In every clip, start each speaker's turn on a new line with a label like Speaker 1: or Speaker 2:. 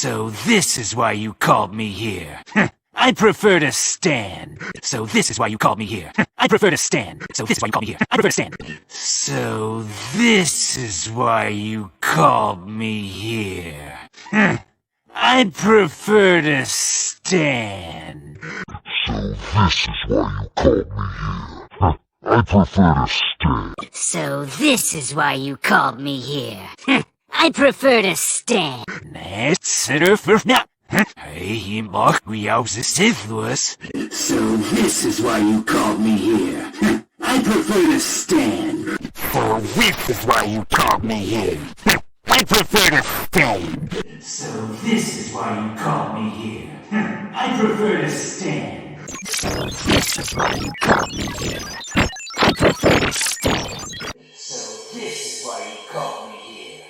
Speaker 1: So this is why you called me here. I prefer to stand. So this is why you called me here. I prefer to stand. So this is why you called me here. I prefer to stand. So this is why you called me here. I prefer to stand.
Speaker 2: So this is why you called me here. I prefer to stand.
Speaker 3: So this is why you called me here. I prefer to stand.
Speaker 1: Hey, Mark, we out the Sithless. So this is why you called me here. I prefer to stand. So this is why you called me here. I prefer to stand. So this is why you called me here. I prefer to stand. So this is why you called me here. I prefer to stand. So this is why you called me here.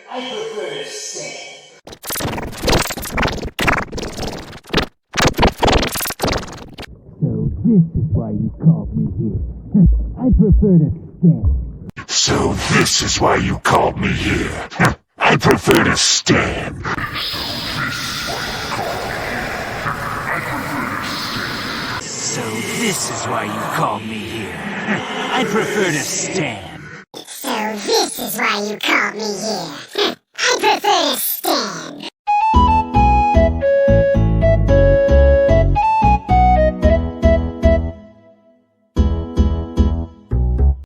Speaker 1: I prefer to stand. So this is why you called me here. I prefer to stand. So this is why you called me here. I prefer to stand. So this is why you called me here. I prefer to stand.
Speaker 3: So this is why you called me here. I prefer to stand.